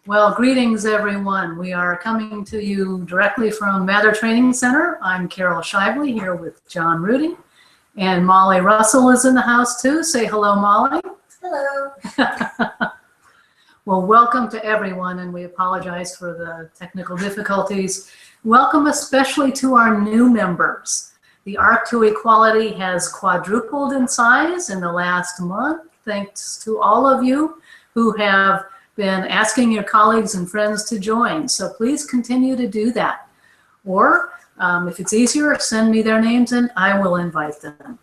Well, greetings everyone. We are coming to you directly from Mather Training Center. I'm Carol Shively here with John Rudy, and Molly Russell is in the house too. Say hello, Molly. Hello. Well, welcome to everyone, and we apologize for the technical difficulties. Welcome especially to our new members. The Arc to Equality has quadrupled in size in the last month, thanks to all of you who have been asking your colleagues and friends to join. So please continue to do that. Or if it's easier, send me their names and I will invite them.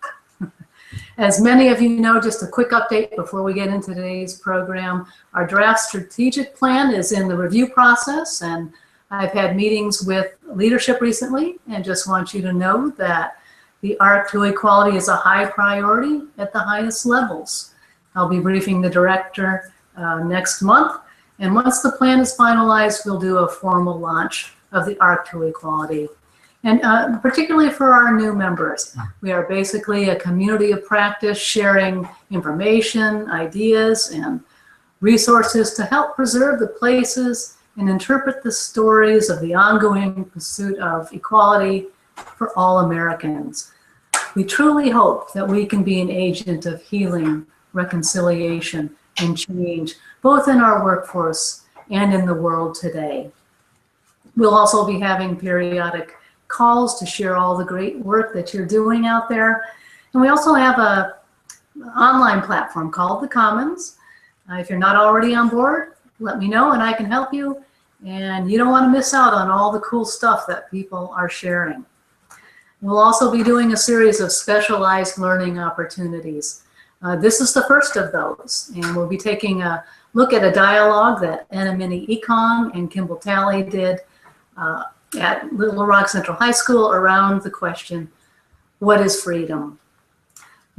As many of you know, just a quick update before we get into today's program. Our draft strategic plan is in the review process, and I've had meetings with leadership recently and just want you to know that the Arc to Equality is a high priority at the highest levels. I'll be briefing the director next month, and once the plan is finalized, we'll do a formal launch of the Arc to Equality. And particularly for our new members, we are basically a community of practice sharing information, ideas, and resources to help preserve the places and interpret the stories of the ongoing pursuit of equality for all Americans. We truly hope that we can be an agent of healing, reconciliation, and change, both in our workforce and in the world today. We'll also be having periodic calls to share all the great work that you're doing out there. And we also have an online platform called The Commons. If you're not already on board, let me know and I can help you. And you don't want to miss out on all the cool stuff that people are sharing. We'll also be doing a series of specialized learning opportunities. This is the first of those, and we'll be taking a look at a dialogue that Enimini, Ekong, and Kimble Talley did at Little Rock Central High School around the question, what is freedom?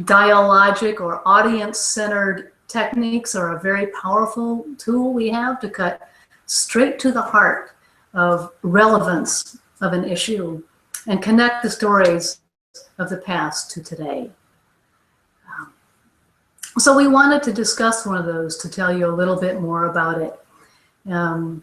Dialogic or audience-centered techniques are a very powerful tool we have to cut straight to the heart of relevance of an issue and connect the stories of the past to today. So we wanted to discuss one of those to tell you a little bit more about it. And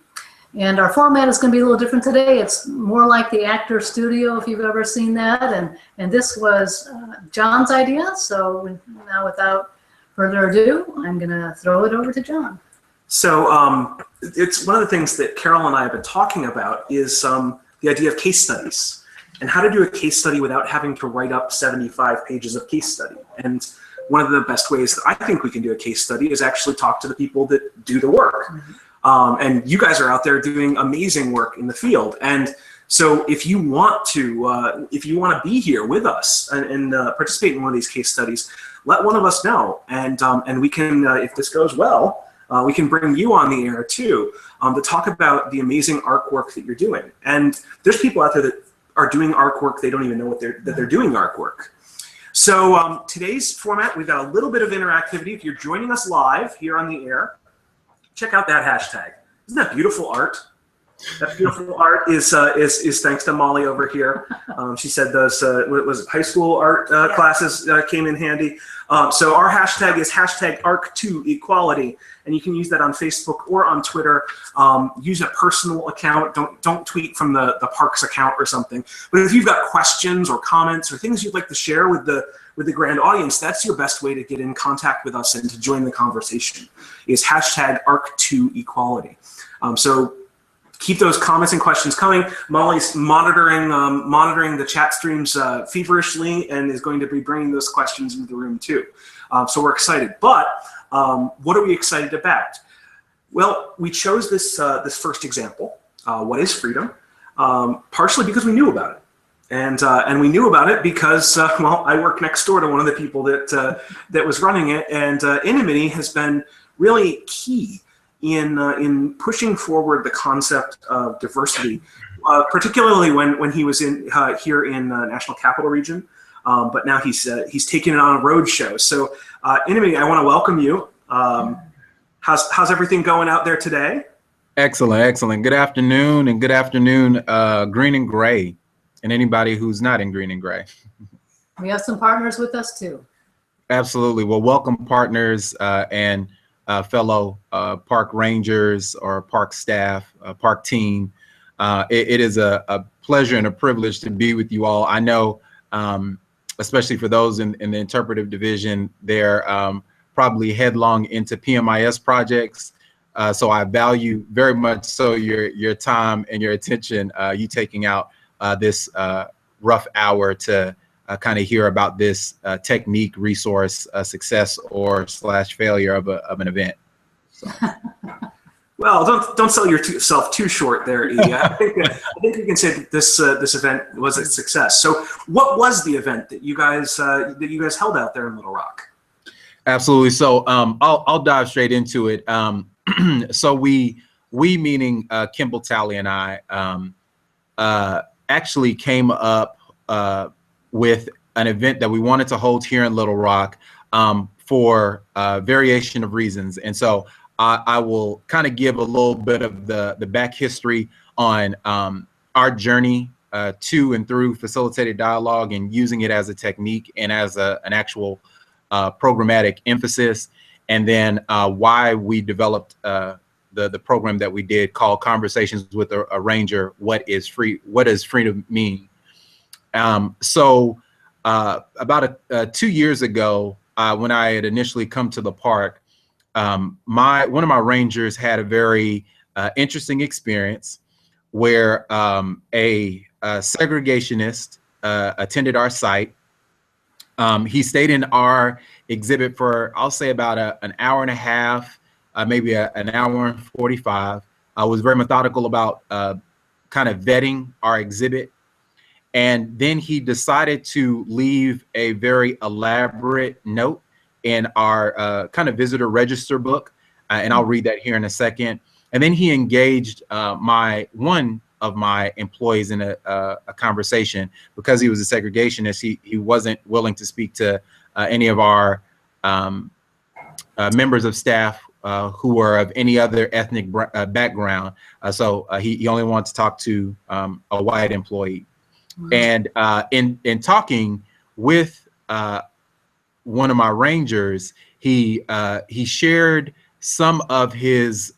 our format is going to be a little different today. It's more like the Actor Studio, if you've ever seen that. And this was John's idea. So now without further ado, I'm going to throw it over to John. So it's one of the things that Carol and I have been talking about is the idea of case studies and how to do a case study without having to write up 75 pages of case study. And one of the best ways that I think we can do a case study is actually talk to the people that do the work. Mm-hmm. And you guys are out there doing amazing work in the field. And so if you want to be here with us and participate in one of these case studies, let one of us know. And we can, if this goes well, we can bring you on the air too to talk about the amazing ARC work that you're doing. And there's people out there that are doing ARC work, they don't even know that they're doing ARC work. So today's format, we've got a little bit of interactivity. If you're joining us live here on the air, check out that hashtag. Isn't that beautiful art? That beautiful art is thanks to Molly over here. She said those was high school art classes came in handy. So our hashtag is hashtag #ARC2Equality, and you can use that on Facebook or on Twitter. Use a personal account. Don't tweet from the Parks account or something. But if you've got questions or comments or things you'd like to share with the grand audience, that's your best way to get in contact with us and to join the conversation. Is hashtag #ARC2Equality. So keep those comments and questions coming. Molly's monitoring the chat streams feverishly and is going to be bringing those questions into the room too. So we're excited. But what are we excited about? Well, we chose this first example. What is freedom? Partially because we knew about it, and we knew about it because well, I work next door to one of the people that was running it, and Enimini has been really key in pushing forward the concept of diversity, particularly when he was here in National Capital Region, but now he's taken it on a road show. So Enimini, I want to welcome you. How's everything going out there today? Excellent, excellent. Good afternoon, and good afternoon, Green and Gray, and anybody who's not in Green and Gray. We have some partners with us too. Absolutely. Well, welcome partners, and fellow park rangers or park staff, park team. It is a pleasure and a privilege to be with you all. I know, especially for those in the interpretive division, they're probably headlong into PMIS projects. So I value very much so your time and your attention, you taking out this rough hour to kind of hear about this technique, resource, success or / failure of an event. So. Well, don't sell yourself too short there, E. I think you can say that this event was a success. So, what was the event that you guys held out there in Little Rock? Absolutely. So, I'll dive straight into it. So we meaning Kimble Talley and I actually came up with an event that we wanted to hold here in Little Rock for variation of reasons, and so. I will kind of give a little bit of the back history on our journey to and through facilitated dialogue and using it as a technique and as an actual programmatic emphasis, and then why we developed the program that we did called Conversations with a Ranger. What does freedom mean? So about 2 years ago, when I had initially come to the park, one of my rangers had a very interesting experience where a segregationist attended our site. He stayed in our exhibit for, I'll say, about an hour and a half, maybe an hour and 45. I was very methodical about kind of vetting our exhibit. And then he decided to leave a very elaborate note in our kind of visitor register book, and I'll read that here in a second. And then he engaged one of my employees in a conversation because he was a segregationist. He wasn't willing to speak to any of our members of staff who were of any other ethnic background. So he only wanted to talk to a white employee. And in talking with one of my rangers, he shared some of his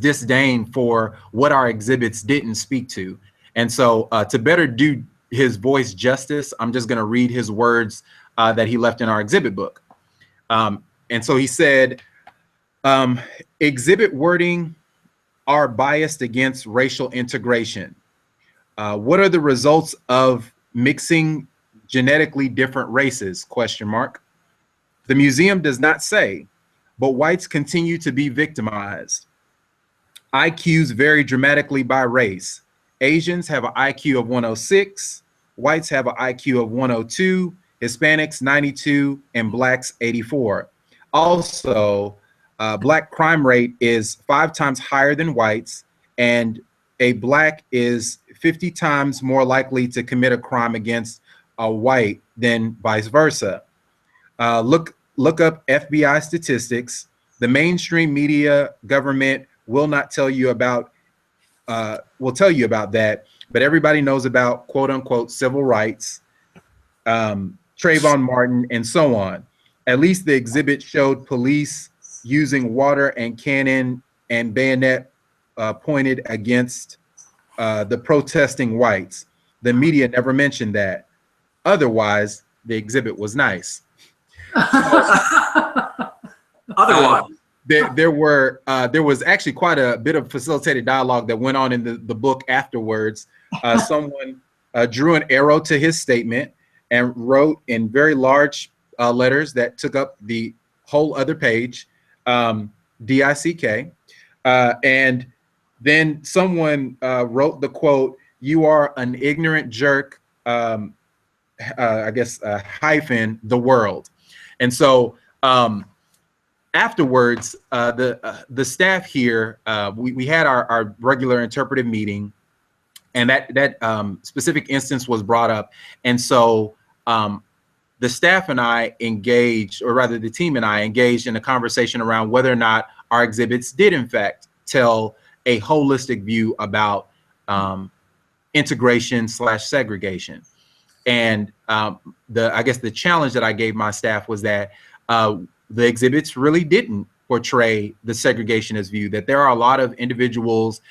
disdain for what our exhibits didn't speak to. And so to better do his voice justice, I'm just going to read his words that he left in our exhibit book. And so he said, exhibit wording are biased against racial integration. What are the results of mixing genetically different races? ? The museum does not say, but whites continue to be victimized. IQs vary dramatically by race. Asians have an IQ of 106, whites have an IQ of 102, Hispanics 92, and blacks 84. Also, black crime rate is 5 times higher than whites, and a black is 50 times more likely to commit a crime against a white than vice versa. Look up FBI statistics. The mainstream media government will not tell you about, will tell you about that, but everybody knows about quote unquote civil rights, Trayvon Martin, and so on. At least the exhibit showed police using water and cannon and bayonet pointed against the protesting whites. The media never mentioned that. Otherwise, the exhibit was nice. Otherwise, there was actually quite a bit of facilitated dialogue that went on in the book afterwards. Someone drew an arrow to his statement and wrote in very large letters that took up the whole other page, DICK. And then someone wrote the quote, "You are an ignorant jerk," I guess, hyphen, the world. And so afterwards, the staff here, we had our regular interpretive meeting, and that specific instance was brought up. And so the staff and I engaged, or rather the team and I engaged in a conversation around whether or not our exhibits did in fact tell a holistic view about integration / segregation. And I guess the challenge that I gave my staff was that the exhibits really didn't portray the segregationist view, that there are a lot of individuals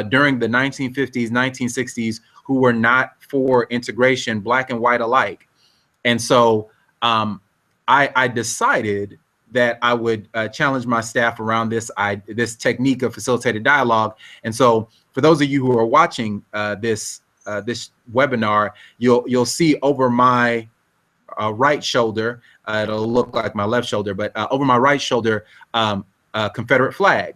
during the 1950s, 1960s who were not for integration, black and white alike. And so I decided that I would challenge my staff around this technique of facilitated dialogue. And so for those of you who are watching this webinar, you'll see over my right shoulder, it'll look like my left shoulder, but over my right shoulder, a Confederate flag.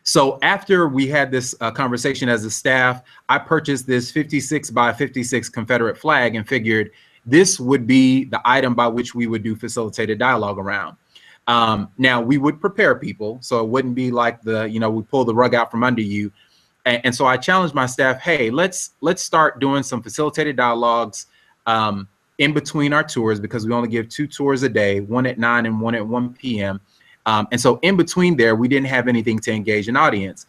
So after we had this conversation as a staff, I purchased this 56 by 56 Confederate flag and figured this would be the item by which we would do facilitated dialogue around. Now we would prepare people, so it wouldn't be like we pull the rug out from under you. And so I challenged my staff, hey, let's start doing some facilitated dialogues in between our tours, because we only give 2 tours a day, one at 9 and one at 1 p.m. And so in between there, we didn't have anything to engage an audience.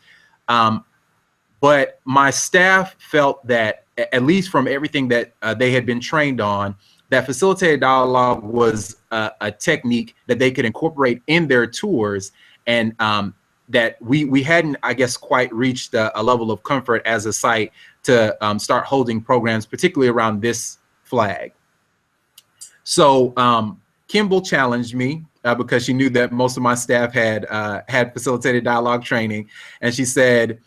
But my staff felt that, at least from everything that they had been trained on, that facilitated dialogue was a technique that they could incorporate in their tours, and that we hadn't, I guess, quite reached a level of comfort as a site to start holding programs, particularly around this flag. So Kimble challenged me because she knew that most of my staff had facilitated dialogue training, and she said,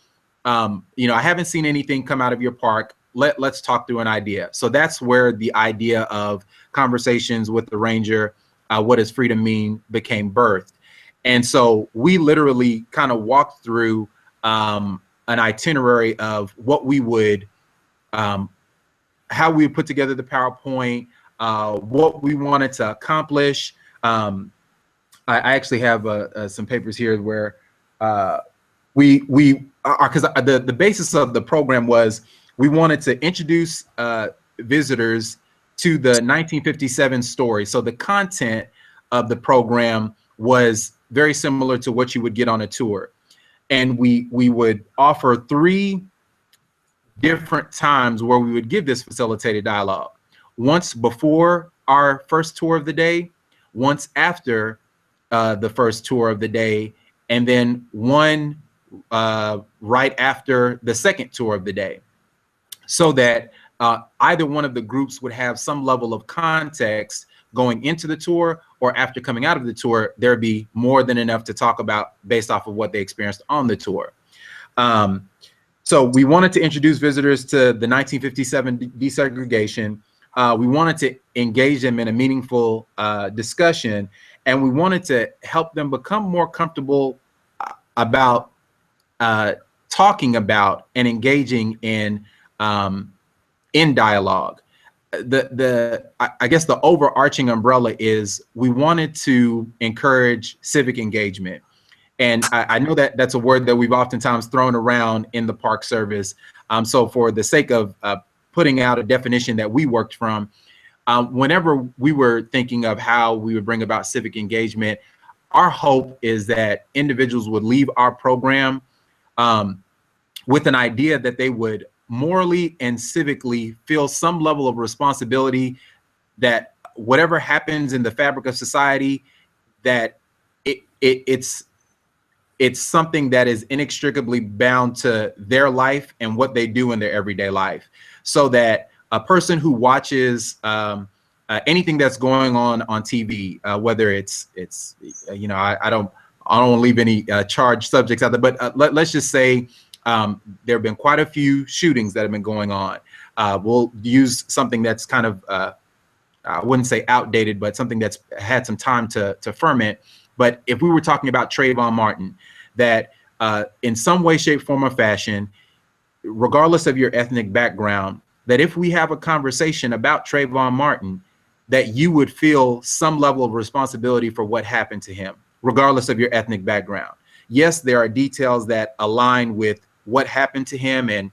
I haven't seen anything come out of your park. Let's talk through an idea. So that's where the idea of conversations with the ranger, what does freedom mean, became birthed. And so we literally kind of walked through an itinerary of what we would, how we would put together the PowerPoint, what we wanted to accomplish. I actually have some papers here where we are, because the basis of the program was we wanted to introduce visitors to the 1957 story. So the content of the program was very similar to what you would get on a tour. And we would offer 3 different times where we would give this facilitated dialogue. Once before our first tour of the day, once after the first tour of the day, and then one right after the second tour of the day, so that either one of the groups would have some level of context going into the tour, or after coming out of the tour, there'd be more than enough to talk about based off of what they experienced on the tour. So we wanted to introduce visitors to the 1957 desegregation. We wanted to engage them in a meaningful discussion, and we wanted to help them become more comfortable about talking about and engaging in dialogue. I guess the overarching umbrella is we wanted to encourage civic engagement. And I know that that's a word that we've oftentimes thrown around in the Park Service. So for the sake of putting out a definition that we worked from, whenever we were thinking of how we would bring about civic engagement, our hope is that individuals would leave our program with an idea that they would morally and civically feel some level of responsibility, that whatever happens in the fabric of society, that it's something that is inextricably bound to their life and what they do in their everyday life. So that a person who watches anything that's going on TV, whether it's I don't want to leave any charged subjects out there, but let's just say there have been quite a few shootings that have been going on. We'll use something that's kind of, I wouldn't say outdated, but something that's had some time to ferment. But if we were talking about Trayvon Martin, that in some way, shape, form, or fashion, regardless of your ethnic background, that if we have a conversation about Trayvon Martin, that you would feel some level of responsibility for what happened to him, regardless of your ethnic background. Yes, there are details that align with what happened to him and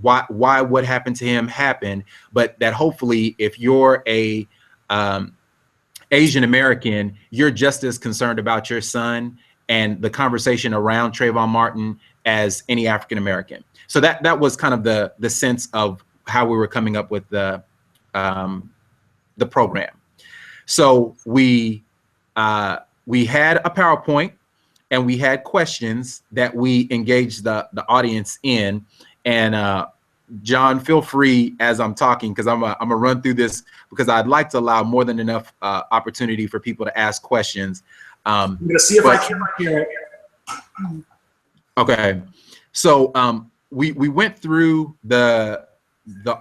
why what happened to him happened, but that hopefully if you're a Asian American, you're just as concerned about your son and the conversation around Trayvon Martin as any African American. So that was kind of the sense of how we were coming up with the program. So we we had a PowerPoint and we had questions that we engaged the audience in. And John, feel free as I'm talking, because I'm gonna run through this because I'd like to allow more than enough opportunity for people to ask questions. I'm gonna see if I can hear it. Okay, so we went through the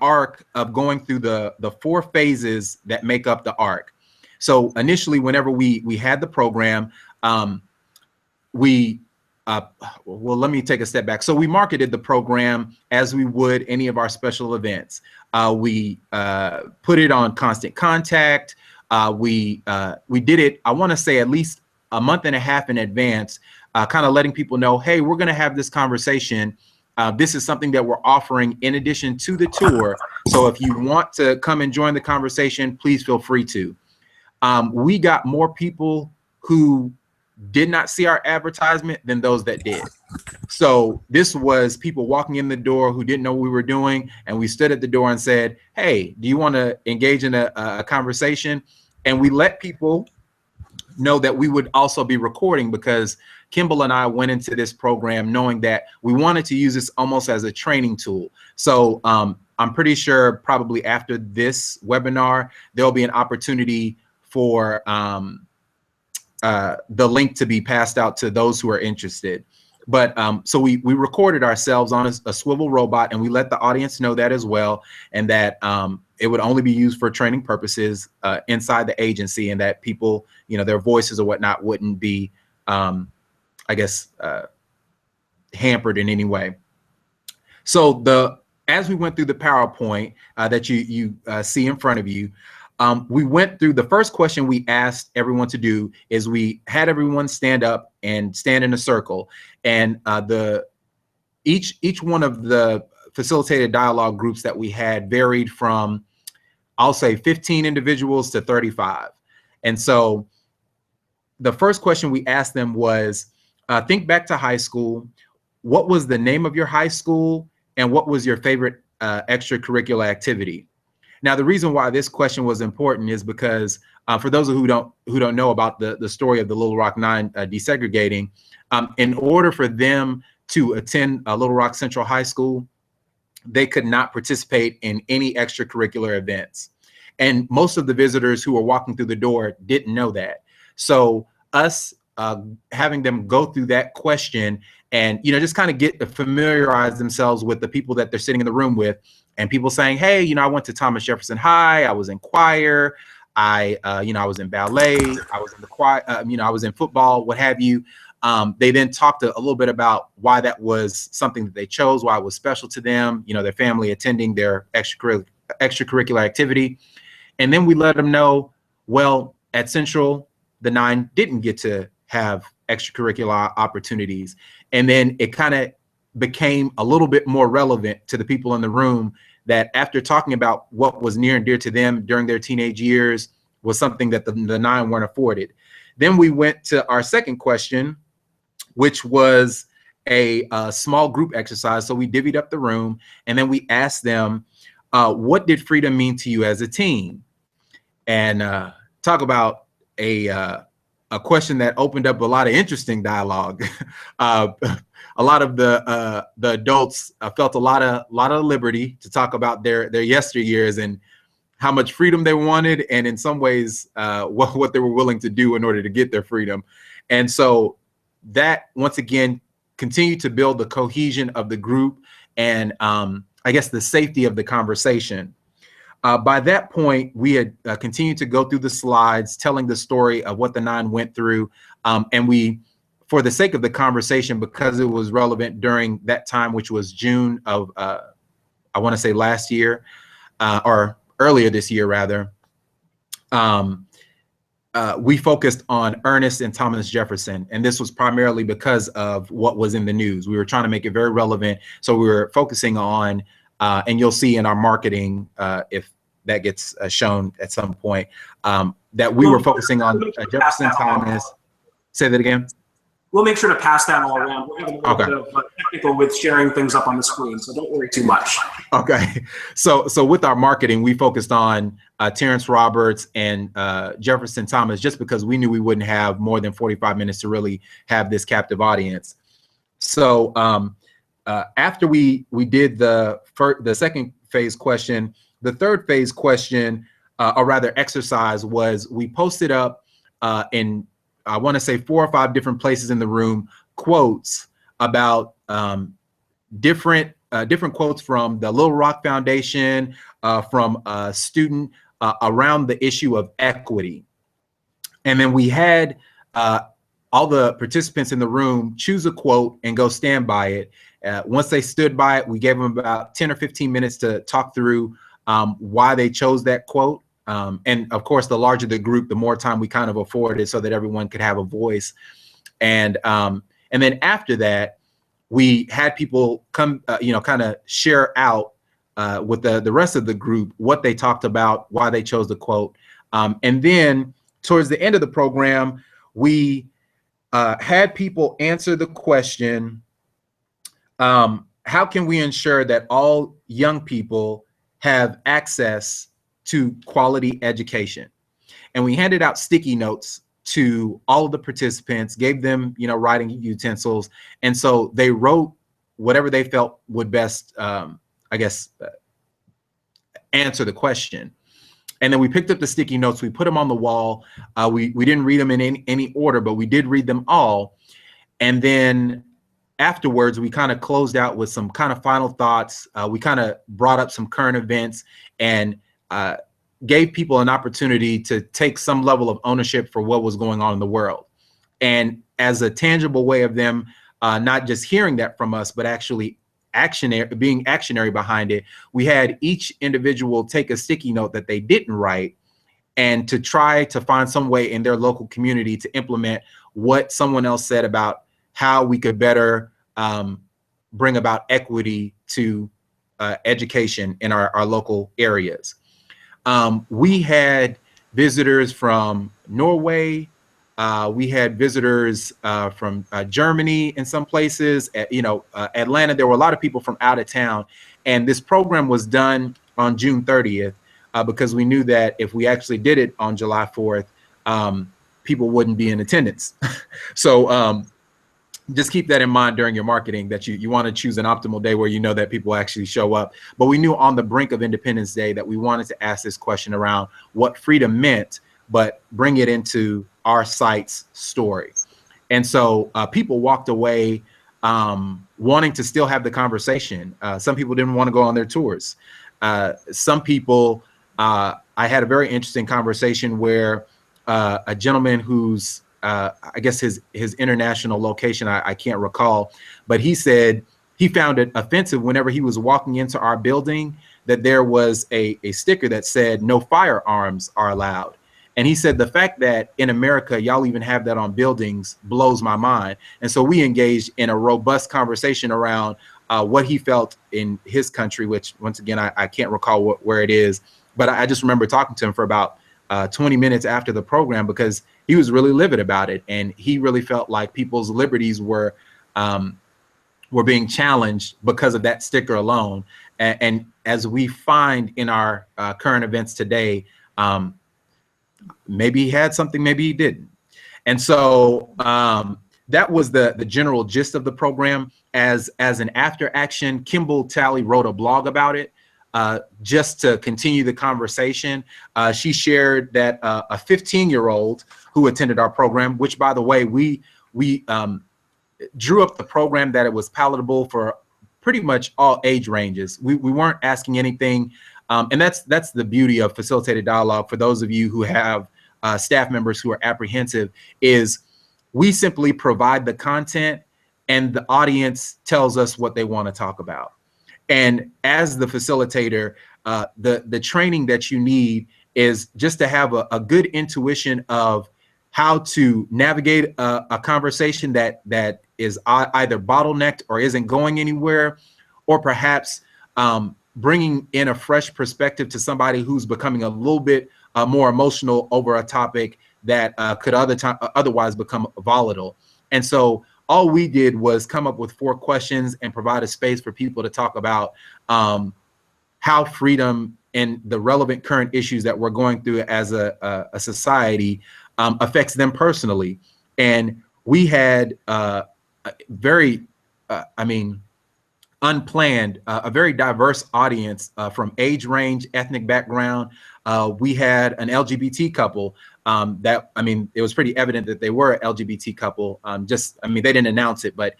arc of going through the 4 phases that make up the arc. So initially, whenever we had the program, well, let me take a step back. So we marketed the program as we would any of our special events. We put it on Constant Contact. We did it, I want to say, at least a month and a half in advance, kind of letting people know, hey, we're going to have this conversation. This is something that we're offering in addition to the tour. So if you want to come and join the conversation, please feel free to. We got more people who did not see our advertisement than those that did. So this was people walking in the door who didn't know what we were doing, and we stood at the door and said, hey, do you want to engage in a conversation? And we let people know that we would also be recording, because Kimble and I went into this program knowing that we wanted to use this almost as a training tool. So I'm pretty sure probably after this webinar, there'll be an opportunity for the link to be passed out to those who are interested. But so we recorded ourselves on a swivel robot, and we let the audience know that as well, and that it would only be used for training purposes inside the agency, and that people, you know, their voices or whatnot wouldn't be, I guess, hampered in any way. So as we went through the PowerPoint that you see in front of you, we went through the first question we asked everyone to do is we had everyone stand up and stand in a circle, and each one of the facilitated dialogue groups that we had varied from, I'll say, 15 individuals to 35. And so the first question we asked them was, think back to high school. What was the name of your high school, and what was your favorite extracurricular activity? Now, the reason why this question was important is because for those who don't know about the story of the Little Rock Nine desegregating, in order for them to attend Little Rock Central High School, they could not participate in any extracurricular events. And most of the visitors who were walking through the door didn't know that. So us having them go through that question and, you know, just kind of get to familiarize themselves with the people that they're sitting in the room with, and people saying, hey, you know, I went to Thomas Jefferson High, I was in choir, I was in ballet, I was in the choir, I was in football, what have you. They then talked a little bit about why that was something that they chose, why it was special to them, you know, their family attending their extracurricular activity. And then we let them know, well, at Central, the Nine didn't get to have extracurricular opportunities. And then it kind of became a little bit more relevant to the people in the room, that after talking about what was near and dear to them during their teenage years was something that the Nine weren't afforded. Then we went to our second question, which was a small group exercise. So we divvied up the room, and then we asked them, what did freedom mean to you as a teen? And talk about a question that opened up a lot of interesting dialogue. A lot of the adults felt a lot of liberty to talk about their yesteryears and how much freedom they wanted, and in some ways what they were willing to do in order to get their freedom. And so that, once again, continued to build the cohesion of the group and I guess the safety of the conversation. By that point, we had continued to go through the slides, telling the story of what the Nine went through. And we, for the sake of the conversation, because it was relevant during that time, which was June of, I want to say last year, or earlier this year, rather, we focused on Ernest and Thomas Jefferson. And this was primarily because of what was in the news. We were trying to make it very relevant. So we were focusing on, and you'll see in our marketing, if that gets shown at some point, that we were focusing on Jefferson Thomas. Say that again. We'll make sure to pass that all around. We're having a little bit of technical with sharing things up on the screen, so don't worry too much. Okay. So with our marketing, we focused on Terrence Roberts and Jefferson Thomas, just because we knew we wouldn't have more than 45 minutes to really have this captive audience. So after we did the second phase question, the third phase question, or rather exercise, was we posted up in, I want to say 4 or 5 different places in the room, quotes about different quotes from the Little Rock Foundation, from a student around the issue of equity. And then we had all the participants in the room choose a quote and go stand by it. Once they stood by it, we gave them about 10 or 15 minutes to talk through why they chose that quote. And of course, the larger the group, the more time we kind of afforded so that everyone could have a voice. And then after that, we had people come, kind of share out with the rest of the group what they talked about, why they chose the quote. And then towards the end of the program, we had people answer the question, how can we ensure that all young people have access to quality education? And we handed out sticky notes to all of the participants, gave them, writing utensils. And so they wrote whatever they felt would best, answer the question. And then we picked up the sticky notes, we put them on the wall. We didn't read them in any order, but we did read them all. And then afterwards, we kind of closed out with some kind of final thoughts. We kind of brought up some current events and gave people an opportunity to take some level of ownership for what was going on in the world. And as a tangible way of them not just hearing that from us, but actually being actionary behind it, we had each individual take a sticky note that they didn't write and to try to find some way in their local community to implement what someone else said about how we could better bring about equity to education in our local areas. We had visitors from Norway. We had visitors from Germany in some places, Atlanta. There were a lot of people from out of town. And this program was done on June 30th because we knew that if we actually did it on July 4th, people wouldn't be in attendance. So just keep that in mind during your marketing, that you want to choose an optimal day where you know that people actually show up. But we knew on the brink of Independence Day that we wanted to ask this question around what freedom meant, but bring it into our site's story. And so people walked away wanting to still have the conversation. Some people didn't want to go on their tours. Some people, I had a very interesting conversation where a gentleman who's, I guess his international location, I can't recall, but he said he found it offensive whenever he was walking into our building that there was a sticker that said no firearms are allowed. And he said the fact that in America, y'all even have that on buildings blows my mind. And so we engaged in a robust conversation around what he felt in his country, which once again, I can't recall where it is, but I just remember talking to him for about 20 minutes after the program because he was really livid about it. And he really felt like people's liberties were being challenged because of that sticker alone. And as we find in our current events today, maybe he had something, maybe he didn't. And so that was the general gist of the program. As an after action, Kimble Talley wrote a blog about it just to continue the conversation. She shared that a 15-year-old who attended our program, which by the way, we drew up the program that it was palatable for pretty much all age ranges. We weren't asking anything. And that's the beauty of facilitated dialogue. For those of you who have staff members who are apprehensive, is we simply provide the content and the audience tells us what they want to talk about. And as the facilitator, the training that you need is just to have a good intuition of how to navigate a conversation that is either bottlenecked or isn't going anywhere, or perhaps bringing in a fresh perspective to somebody who's becoming a little bit more emotional over a topic that could otherwise become volatile. And so all we did was come up with 4 questions and provide a space for people to talk about how freedom and the relevant current issues that we're going through as a society affects them personally. And we had very, unplanned, a very diverse audience from age range, ethnic background. We had an LGBT couple that, it was pretty evident that they were an LGBT couple. They didn't announce it, but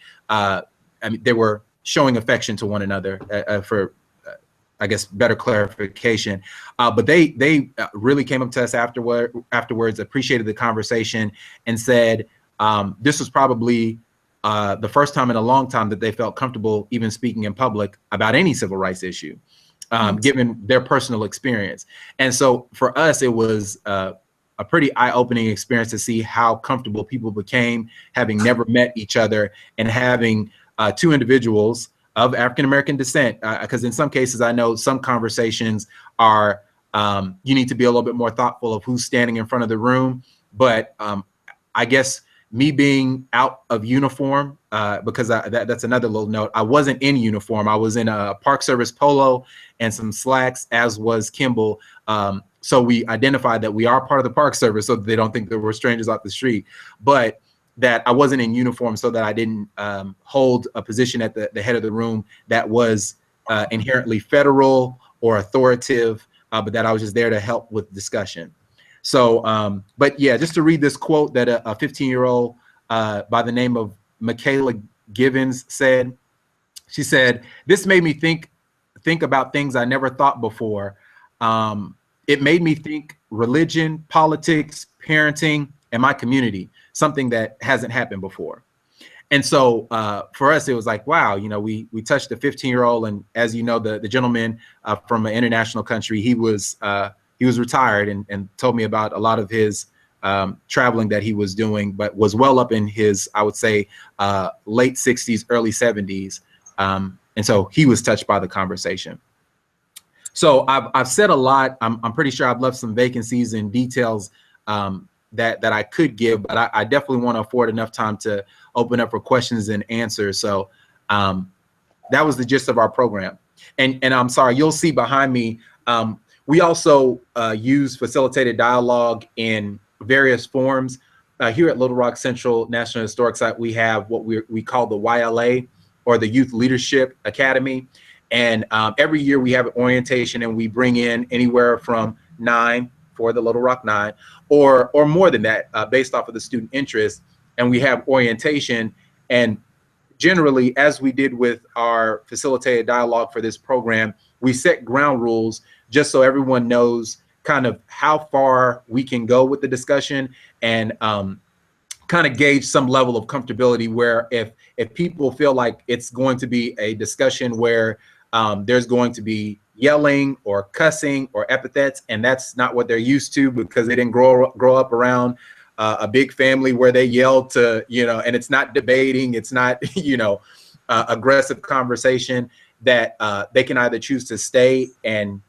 they were showing affection to one another for, I guess, better clarification. But they really came up to us afterwards, appreciated the conversation, and said this was probably the first time in a long time that they felt comfortable even speaking in public about any civil rights issue, given their personal experience. And so for us, it was a pretty eye-opening experience to see how comfortable people became, having never met each other, and having 2 individuals of African-American descent, because in some cases, I know some conversations are, you need to be a little bit more thoughtful of who's standing in front of the room. But I guess me being out of uniform, because that's another little note, I wasn't in uniform. I was in a Park Service polo and some slacks, as was Kimble. So we identified that we are part of the Park Service so that they don't think that we're strangers off the street. But that I wasn't in uniform so that I didn't hold a position at the head of the room that was inherently federal or authoritative, but that I was just there to help with discussion. So, but yeah, just to read this quote that a 15-year-old by the name of Michaela Givens said. She said, "This made me think about things I never thought before. It made me think religion, politics, parenting, and my community, something that hasn't happened before." And so for us, it was like, wow, we touched a 15-year-old. And as you know, the gentleman from an international country, he was retired and told me about a lot of his traveling that he was doing, but was well up in his, I would say, late 60s, early 70s. And so he was touched by the conversation. So I've said a lot. I'm pretty sure I've left some vacancies and details that I could give, but I definitely want to afford enough time to open up for questions and answers. So that was the gist of our program. And I'm sorry, you'll see behind me, we also use facilitated dialogue in various forms. Here at Little Rock Central National Historic Site, we have what we call the YLA, or the Youth Leadership Academy. And every year we have an orientation, and we bring in anywhere from 9 for the Little Rock 9, or more than that, based off of the student interest. And we have orientation. And generally, as we did with our facilitated dialogue for this program, we set ground rules just so everyone knows kind of how far we can go with the discussion, and kind of gauge some level of comfortability, where if people feel like it's going to be a discussion where there's going to be yelling or cussing or epithets, and that's not what they're used to because they didn't grow up around a big family where they yell to, and it's not debating, it's not, aggressive conversation, that they can either choose to stay and,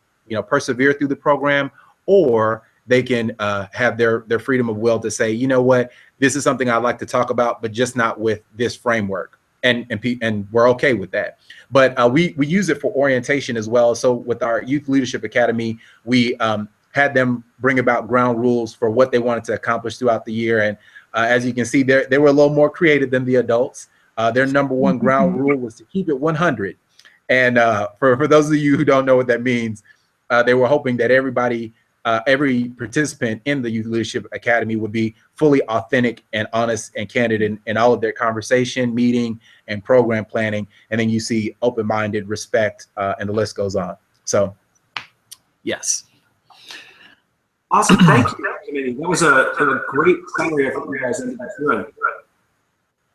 persevere through the program, or they can have their freedom of will to say, you know what, this is something I'd like to talk about, but just not with this framework. And we're okay with that. But we use it for orientation as well. So with our Youth Leadership Academy, we had them bring about ground rules for what they wanted to accomplish throughout the year. And as you can see, they were a little more creative than the adults. Their number one ground rule was to keep it 100. And for those of you who don't know what that means, they were hoping that everybody, every participant in the Youth Leadership Academy would be fully authentic and honest and candid in all of their conversation, meeting, and program planning. And then you see open-minded, respect, and the list goes on. So, yes. Awesome. Thank you. That was a great summary of what you guys ended up doing.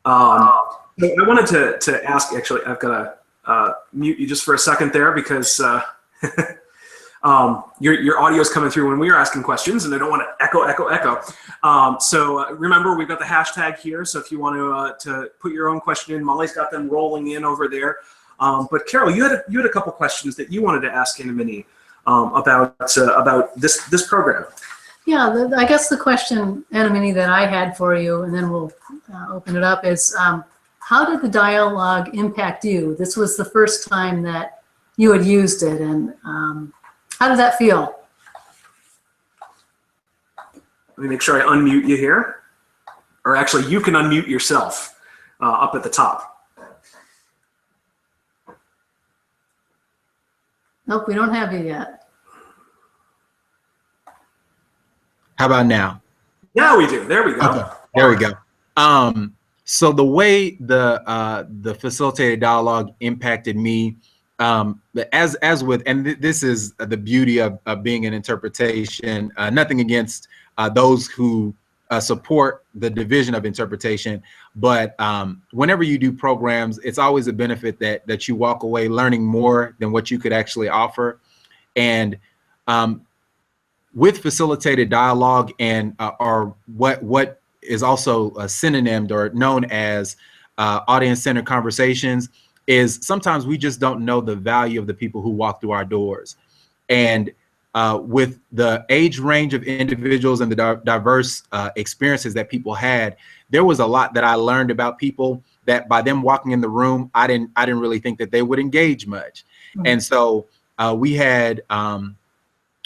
I wanted to ask, actually, I've got to mute you just for a second there, because your audio is coming through when we are asking questions, and I don't want to echo. So remember, we've got the hashtag here. So if you want to put your own question in, Molly's got them rolling in over there. But Carol, you had a couple questions that you wanted to ask Enimini about this program. Yeah, I guess the question, Enimini, that I had for you, and then we'll open it up, is how did the dialogue impact you? This was the first time that you had used it, and how did that feel? Let me make sure I unmute you here. Or actually, you can unmute yourself up at the top. Nope, we don't have you yet. How about now? Yeah, we do. There we go. Okay, there we go. So the way the facilitated dialogue impacted me, as with, and this is the beauty of being an interpretation. Nothing against those who support the division of interpretation, but whenever you do programs, it's always a benefit that you walk away learning more than what you could actually offer, and with facilitated dialogue and or what is also synonymous or known as audience-centered conversations is sometimes we just don't know the value of the people who walk through our doors. And with the age range of individuals and the diverse experiences that people had, there was a lot that I learned about people that by them walking in the room, I didn't really think that they would engage much. Mm-hmm. And so we had one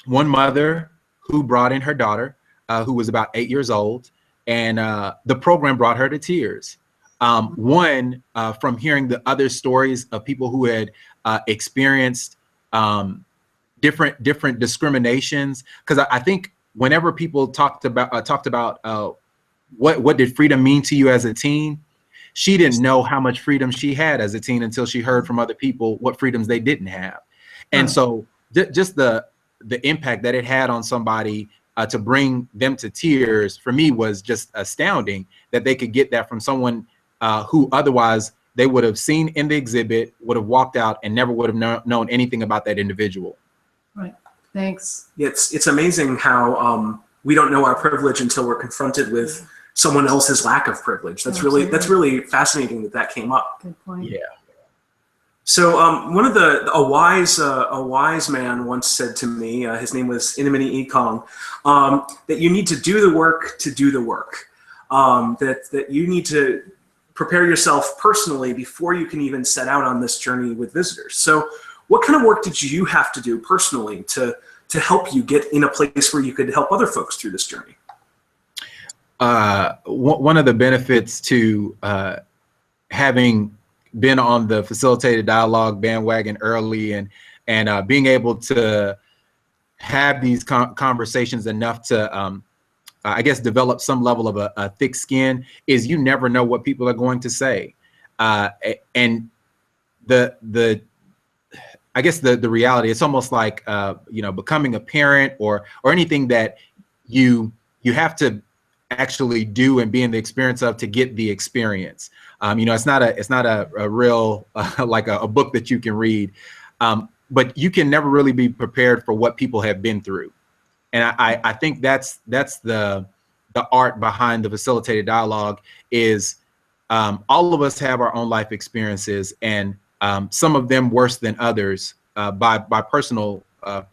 mother who brought in her daughter, who was about 8 years old, and the program brought her to tears. One, from hearing the other stories of people who had experienced different discriminations, because I think whenever people talked about what did freedom mean to you as a teen, she didn't know how much freedom she had as a teen until she heard from other people what freedoms they didn't have. And so just the impact that it had on somebody to bring them to tears, for me, was just astounding that they could get that from someone who otherwise they would have seen in the exhibit, would have walked out and never would have known anything about that individual. Right. Thanks. It's amazing how we don't know our privilege until we're confronted with someone else's lack of privilege. That's really fascinating that came up. Good point. Yeah. So a wise man once said to me, his name was Enimini Ekong, that you need to do the work to do the work. That you need to prepare yourself personally before you can even set out on this journey with visitors. So what kind of work did you have to do personally to help you get in a place where you could help other folks through this journey? One of the benefits to having been on the facilitated dialogue bandwagon early and being able to have these conversations enough to, I guess, develop some level of a thick skin is you never know what people are going to say. And I guess the reality, it's almost like, becoming a parent or anything that you have to actually do and be in the experience of to get the experience. It's not a real like a book that you can read, but you can never really be prepared for what people have been through. And I think that's the art behind the facilitated dialogue is all of us have our own life experiences, and some of them worse than others by personal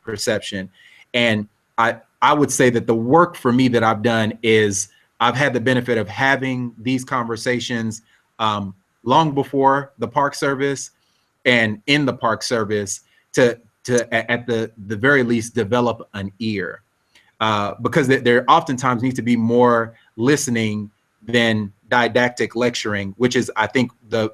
perception. And I would say that the work for me that I've done is I've had the benefit of having these conversations long before the Park Service and in the Park Service to at the very least develop an ear, because there oftentimes needs to be more listening than didactic lecturing, which is, I think, the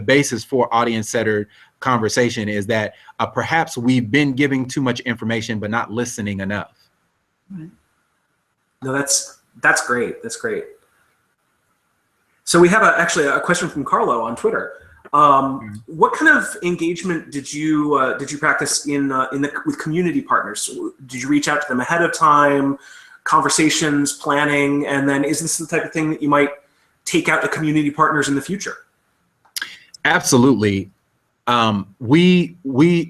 basis for audience-centered conversation is that perhaps we've been giving too much information but not listening enough. Right. No, that's great. That's great. So we have actually a question from Carlo on Twitter. What kind of engagement did you practice with community partners? Did you reach out to them ahead of time, conversations, planning, and then is this the type of thing that you might take out to community partners in the future? Absolutely. We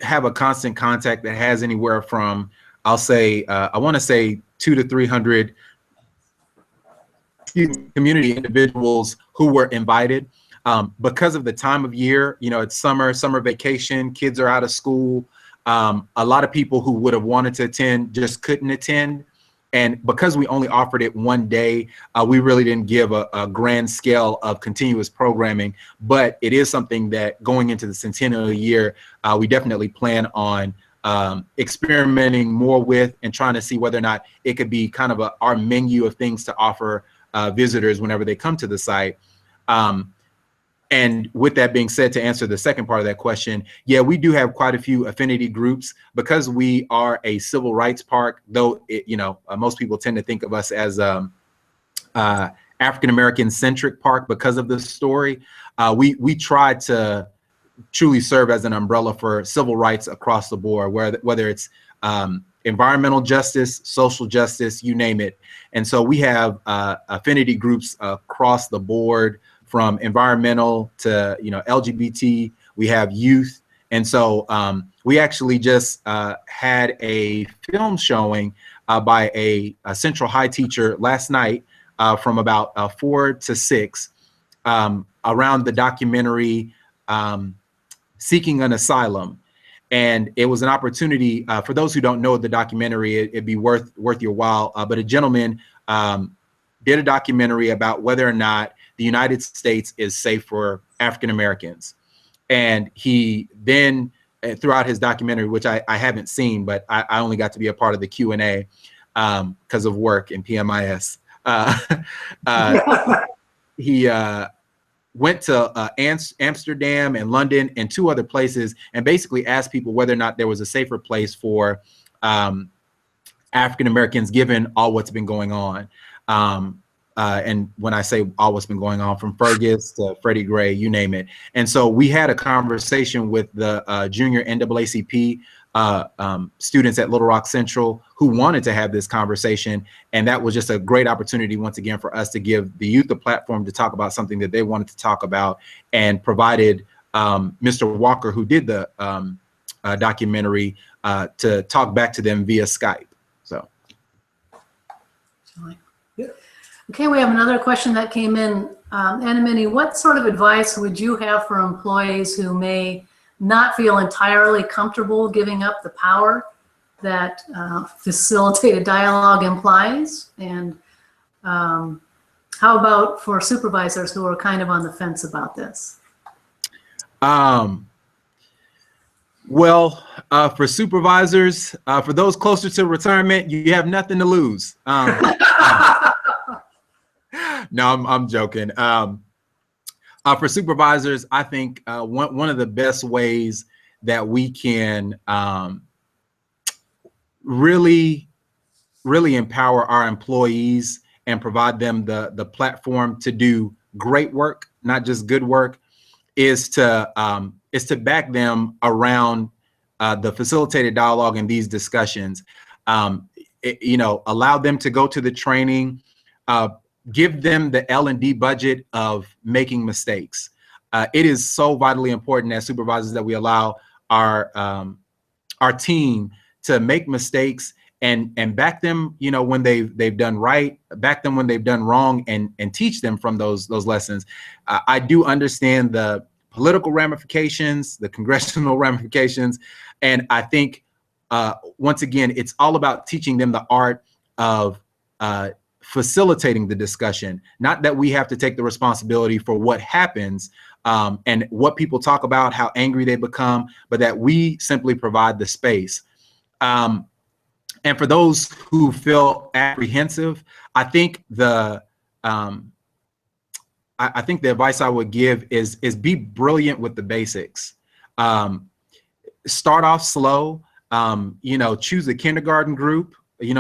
have a constant contact that has anywhere from, I'll say, I want to say 200 to 300 community individuals who were invited. Because of the time of year, it's summer vacation, kids are out of school. A lot of people who would have wanted to attend just couldn't attend. And because we only offered it one day, we really didn't give a grand scale of continuous programming, but it is something that going into the centennial year, we definitely plan on experimenting more with and trying to see whether or not it could be kind of our menu of things to offer visitors whenever they come to the site. And with that being said, to answer the second part of that question, yeah, we do have quite a few affinity groups because we are a civil rights park, though, most people tend to think of us as African-American centric park because of the story. We try to truly serve as an umbrella for civil rights across the board, whether it's environmental justice, social justice, you name it. And so we have affinity groups across the board, from environmental to LGBT. We have youth, and so we actually just had a film showing by a Central High teacher last night from about 4 to 6 around the documentary Seeking an Asylum. And it was an opportunity for those who don't know the documentary, it'd be worth your while. But a gentleman did a documentary about whether or not the United States is safe for African Americans. And he then, throughout his documentary, which I haven't seen, but I only got to be a part of the Q&A because of work in PMIS. He went to Amsterdam and London and 2 other places and basically asked people whether or not there was a safer place for African Americans, given all what's been going on. And when I say all what's been going on, from Fergus to Freddie Gray, you name it. And so we had a conversation with the junior NAACP students at Little Rock Central who wanted to have this conversation. And that was just a great opportunity, once again, for us to give the youth a platform to talk about something that they wanted to talk about, and provided Mr. Walker, who did the documentary, to talk back to them via Skype. So. Okay, we have another question that came in. Enimini, what sort of advice would you have for employees who may not feel entirely comfortable giving up the power that facilitated dialogue implies? And how about for supervisors who are kind of on the fence about this? Well, for supervisors, for those closer to retirement, you have nothing to lose. No, I'm joking. For supervisors, I think one of the best ways that we can really empower our employees and provide them the platform to do great work, not just good work, is to back them around the facilitated dialogue in these discussions. Allow them to go to the training. Give them the L&D budget of making mistakes. It is so vitally important as supervisors that we allow our team to make mistakes and back them, when they've done right, back them when they've done wrong, and teach them from those lessons. I do understand the political ramifications, the congressional ramifications, and I think once again, it's all about teaching them the art of facilitating the discussion. Not that we have to take the responsibility for what happens and what people talk about, how angry they become, but that we simply provide the space. And for those who feel apprehensive, I think the advice I would give is be brilliant with the basics. Start off slow. Choose a kindergarten group.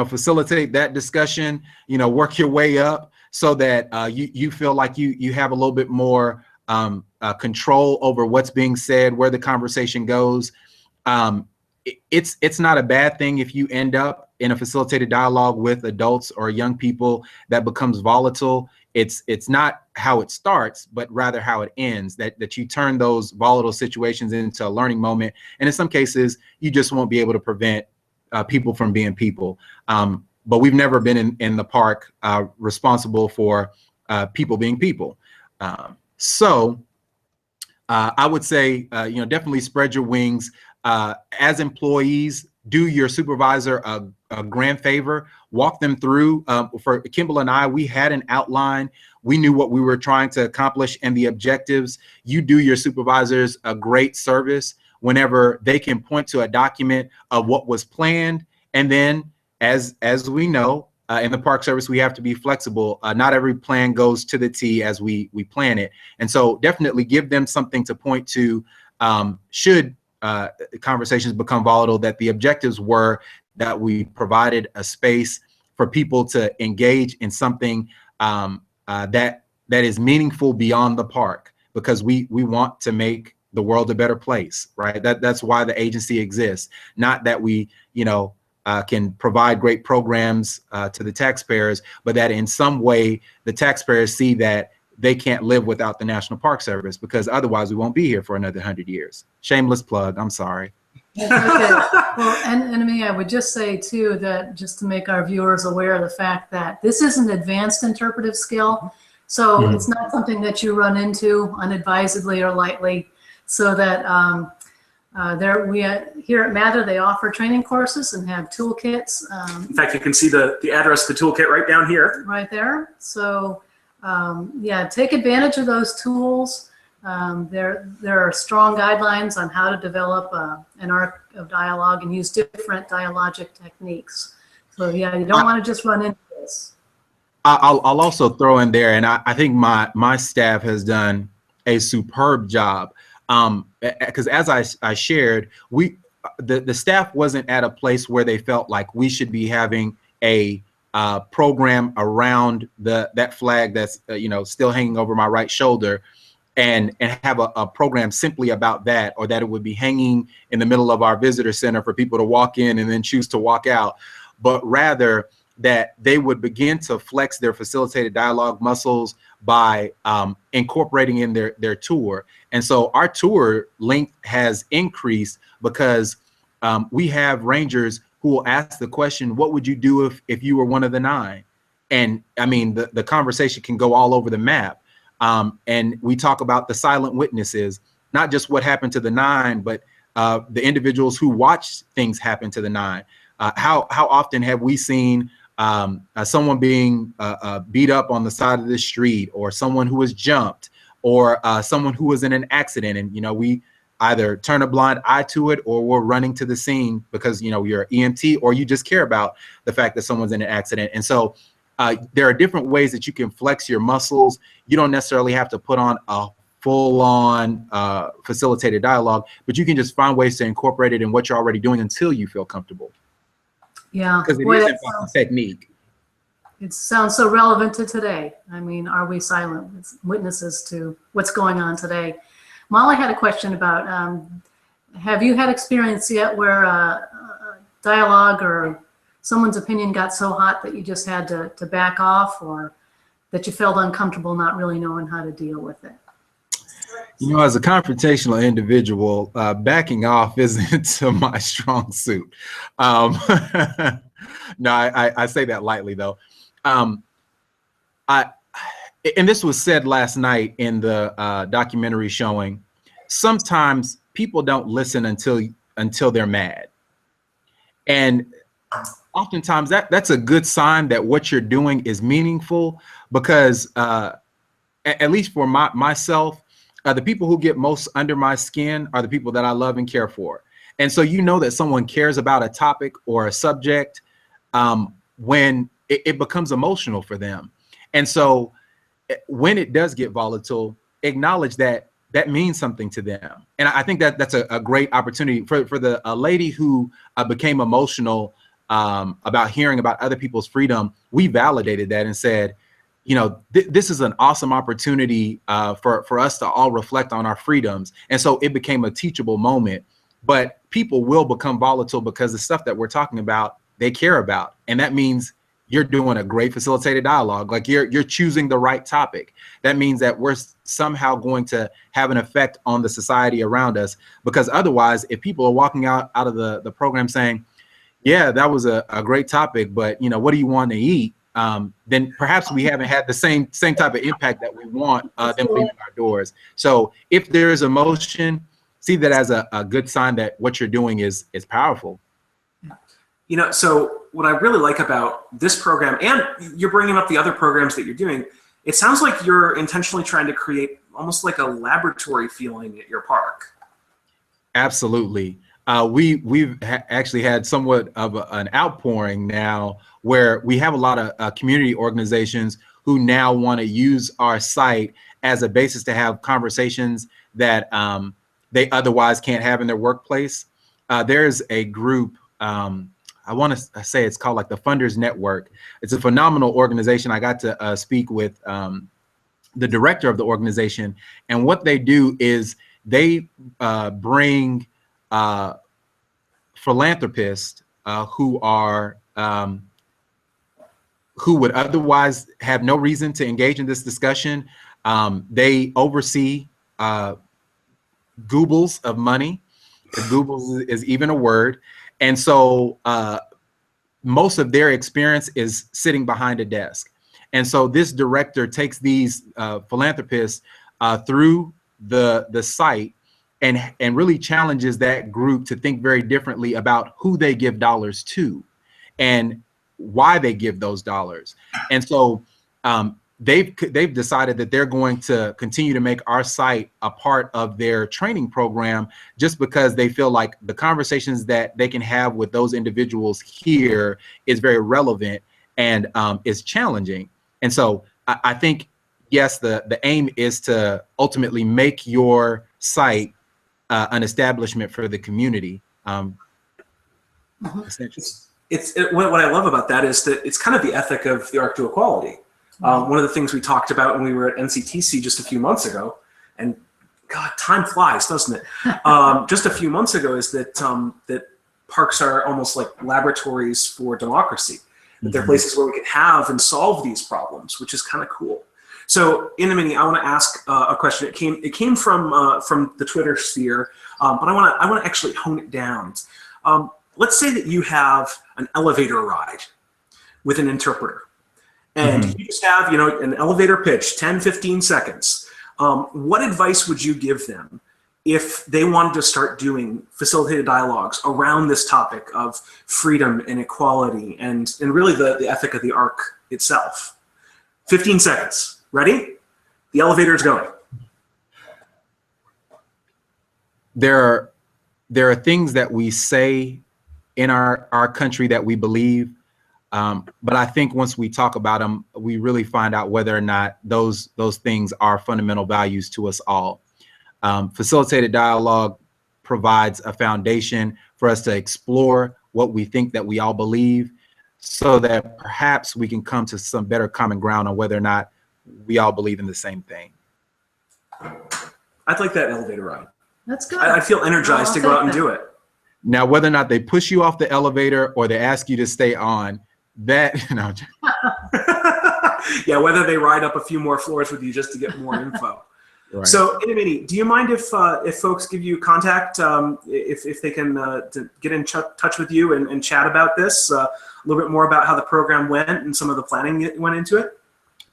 Facilitate that discussion, work your way up so that you feel like you have a little bit more control over what's being said, where the conversation goes. It's not a bad thing if you end up in a facilitated dialogue with adults or young people that becomes volatile. It's not how it starts, but rather how it ends, that you turn those volatile situations into a learning moment. And in some cases, you just won't be able to prevent people from being people. But we've never been in the park responsible for people being people. So I would say, definitely spread your wings. As employees, do your supervisor a grand favor, walk them through. For Kimble and I, we had an outline. We knew what we were trying to accomplish and the objectives. You do your supervisors a great service whenever they can point to a document of what was planned. And then, as we know, in the Park Service, we have to be flexible. Not every plan goes to the T as we plan it. And so definitely give them something to point to should conversations become volatile, that the objectives were that we provided a space for people to engage in something that is meaningful beyond the park, because we want to make the world a better place, right? That's why the agency exists. Not that we, can provide great programs to the taxpayers, but that in some way the taxpayers see that they can't live without the National Park Service, because otherwise we won't be here for another 100 years. Shameless plug, I'm sorry. Okay. Well, and Enimini, I would just say too, that just to make our viewers aware of the fact that this is an advanced interpretive skill. So it's not something that you run into unadvisedly or lightly. So that here at Mather, they offer training courses and have toolkits. In fact, you can see the address of the toolkit right down here. Right there. So yeah, take advantage of those tools. There are strong guidelines on how to develop an arc of dialogue and use different dialogic techniques. So yeah, you don't want to just run into this. I'll also throw in there, and I think my staff has done a superb job. Because as I shared, the staff wasn't at a place where they felt like we should be having a program around that flag that's still hanging over my right shoulder, and have a program simply about that, or that it would be hanging in the middle of our visitor center for people to walk in and then choose to walk out, but rather that they would begin to flex their facilitated dialogue muscles by incorporating in their tour. And so our tour length has increased because we have rangers who will ask the question, what would you do if you were one of the 9? And I mean, the conversation can go all over the map. And we talk about the silent witnesses, not just what happened to the 9, but the individuals who watched things happen to the 9. How often have we seen someone being beat up on the side of the street, or someone who was jumped, or someone who was in an accident, and we either turn a blind eye to it, or we're running to the scene because you're an EMT, or you just care about the fact that someone's in an accident. And so there are different ways that you can flex your muscles. You don't necessarily have to put on a full-on facilitated dialogue, but you can just find ways to incorporate it in what you're already doing until you feel comfortable. Yeah, because it is in fact a technique. It sounds so relevant to today. I mean, are we silent witnesses to what's going on today? Molly had a question about, have you had experience yet where dialogue or someone's opinion got so hot that you just had to back off, or that you felt uncomfortable not really knowing how to deal with it? As a confrontational individual, backing off isn't my strong suit. No, I say that lightly, though. And this was said last night in the documentary showing. Sometimes people don't listen until they're mad, and oftentimes that's a good sign that what you're doing is meaningful, because at least for myself. The people who get most under my skin are the people that I love and care for. And so that someone cares about a topic or a subject when it becomes emotional for them. And so when it does get volatile, acknowledge that means something to them. And I think that's a great opportunity for the lady who became emotional about hearing about other people's freedom. We validated that and said, this is an awesome opportunity for us to all reflect on our freedoms. And so it became a teachable moment. But people will become volatile because the stuff that we're talking about, they care about. And that means you're doing a great facilitated dialogue. Like you're choosing the right topic. That means that we're somehow going to have an effect on the society around us. Because otherwise, if people are walking out of the program saying, yeah, that was a great topic, but what do you want to eat? Then perhaps we haven't had the same type of impact that we want them leaving our doors. So if there is emotion, see that as a good sign that what you're doing is powerful. So what I really like about this program, and you're bringing up the other programs that you're doing, it sounds like you're intentionally trying to create almost like a laboratory feeling at your park. Absolutely. We've actually had somewhat of an outpouring now where we have a lot of community organizations who now want to use our site as a basis to have conversations that they otherwise can't have in their workplace. There's a group, I want to say it's called like the Funders Network. It's a phenomenal organization. I got to speak with the director of the organization, and what they do is they bring philanthropists who are who would otherwise have no reason to engage in this discussion. They oversee goobles of money, if goobles is even a word, and so most of their experience is sitting behind a desk. And so this director takes these philanthropists through the site and really challenges that group to think very differently about who they give dollars to and why they give those dollars. And so they've decided that they're going to continue to make our site a part of their training program, just because they feel like the conversations that they can have with those individuals here is very relevant and is challenging. And so I think, yes, the aim is to ultimately make your site an establishment for the community. What I love about that is that it's kind of the ethic of the Arc to Equality. One of the things we talked about when we were at NCTC just a few months ago, and God, time flies, doesn't it? Just a few months ago, is that that parks are almost like laboratories for democracy. That they're places where we can have and solve these problems, which is kind of cool. So, Enimini, I want to ask a question. It came from the Twitter sphere, but I want to actually hone it down. Let's say that you have an elevator ride with an interpreter, and you just have an elevator pitch, 10, 15 seconds. What advice would you give them if they wanted to start doing facilitated dialogues around this topic of freedom and equality and really the ethic of the Arc itself? 15 seconds. Ready? The elevator is going. There are things that we say in our country that we believe, but I think once we talk about them, we really find out whether or not those things are fundamental values to us all. Facilitated dialogue provides a foundation for us to explore what we think that we all believe, so that perhaps we can come to some better common ground on whether or not we all believe in the same thing. I'd like that elevator ride. That's good. I feel energized to go out and do it. Now, whether or not they push you off the elevator or they ask you to stay on, that, yeah, whether they ride up a few more floors with you just to get more info. Right. So, Enimini, do you mind if folks give you contact, if they can to get in touch with you and chat about this, a little bit more about how the program went and some of the planning that went into it?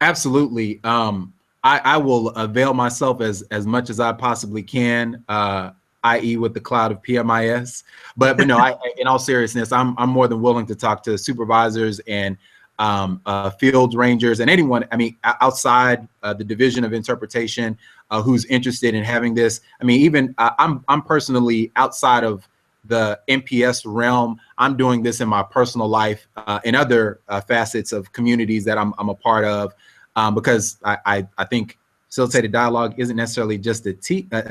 Absolutely. I will avail myself as much as I possibly can, i.e. with the cloud of PMIS. But no, in all seriousness, I'm more than willing to talk to supervisors and field rangers and anyone, outside the Division of Interpretation who's interested in having this. Even I'm personally outside of the NPS realm. I'm doing this in my personal life, in other facets of communities that I'm a part of, because I think facilitated dialogue isn't necessarily just a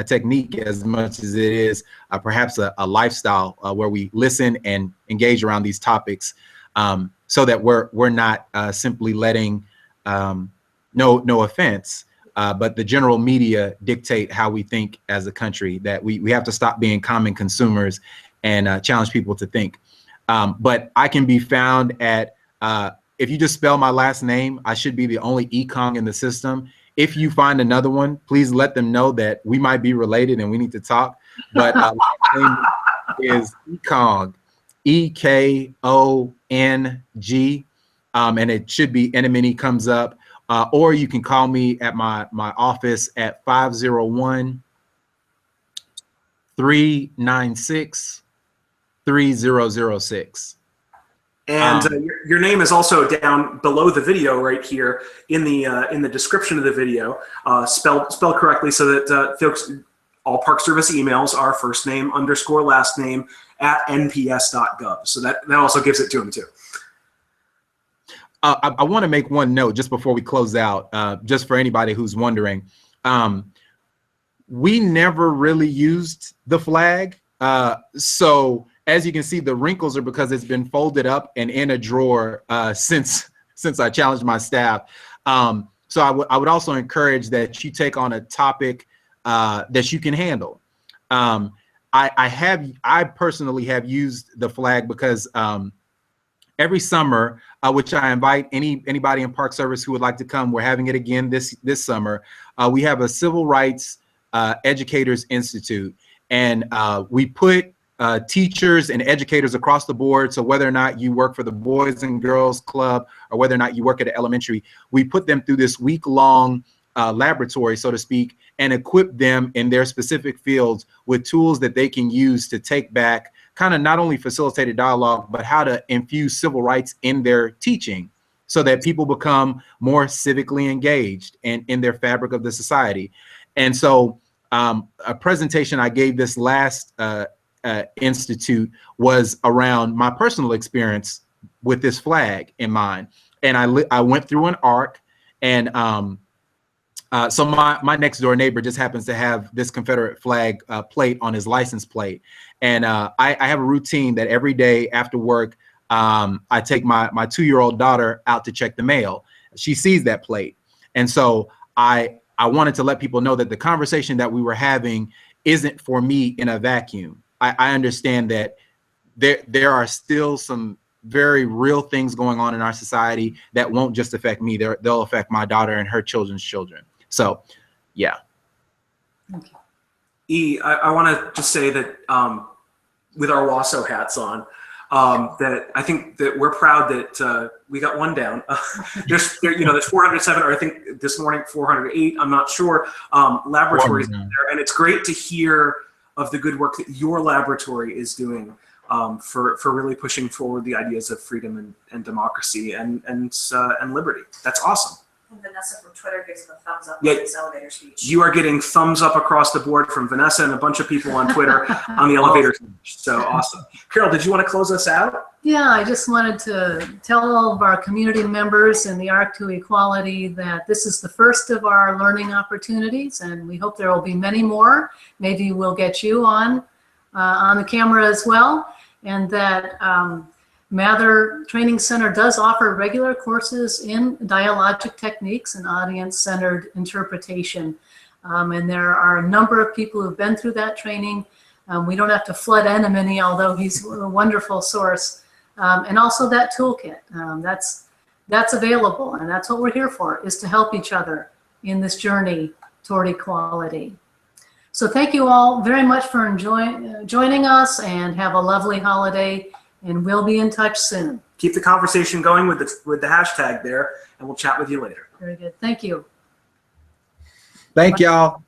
technique as much as it is perhaps a lifestyle where we listen and engage around these topics, so that we're not simply letting, no offense, but the general media dictate how we think as a country, that we have to stop being common consumers and challenge people to think. But I can be found at, if you just spell my last name, I should be the only Ekong in the system. If you find another one, please let them know that we might be related and we need to talk. But my name is Ekong, EKONG, and it should be Enimini comes up. Or you can call me at my office at 501-396-3006. And your name is also down below the video right here in the description of the video, spelled correctly, so that folks, all Park Service emails are first name _ last name @nps.gov. So that also gives it to them too. I want to make one note just before we close out, just for anybody who's wondering. We never really used the flag. So as you can see, the wrinkles are because it's been folded up and in a drawer since I challenged my staff. So I would also encourage that you take on a topic that you can handle. I personally have used the flag because every summer, which I invite anybody in Park Service who would like to come. We're having it again this summer. We have a Civil Rights Educators Institute, and we put teachers and educators across the board. So whether or not you work for the Boys and Girls Club or whether or not you work at an elementary, we put them through this week-long laboratory, so to speak, and equip them in their specific fields with tools that they can use to take back kind of not only facilitated dialogue, but how to infuse civil rights in their teaching so that people become more civically engaged and in their fabric of the society. And so a presentation I gave this last institute was around my personal experience with this flag in mind. And I went through an arc, and so my next door neighbor just happens to have this Confederate flag plate on his license plate. And I have a routine that every day after work, I take my 2-year-old daughter out to check the mail. She sees that plate. And so I wanted to let people know that the conversation that we were having isn't for me in a vacuum. I understand that there are still some very real things going on in our society that won't just affect me. They'll affect my daughter and her children's children. So, yeah. Thank you. E, I want to just say that with our WASO hats on, that I think that we're proud that we got one down. There's 407, or I think this morning 408. I'm not sure. Laboratories there, and it's great to hear of the good work that your laboratory is doing for really pushing forward the ideas of freedom and democracy and liberty. That's awesome. And Vanessa from Twitter gives him a thumbs up Yeah, on his elevator speech. You are getting thumbs up across the board from Vanessa and a bunch of people on Twitter on the elevator speech. So awesome. Carol, did you want to close us out? Yeah, I just wanted to tell all of our community members in the Arc to Equality that this is the first of our learning opportunities, and we hope there will be many more. Maybe we'll get you on the camera as well, and that Mather Training Center does offer regular courses in dialogic techniques and audience-centered interpretation. And there are a number of people who've been through that training. We don't have to flood Enimini, although he's a wonderful source. And also that toolkit, that's available, and that's what we're here for, is to help each other in this journey toward equality. So thank you all very much for joining us, and have a lovely holiday, and we'll be in touch soon. Keep the conversation going with the hashtag there, and we'll chat with you later. Very good. Thank you. Thank y'all.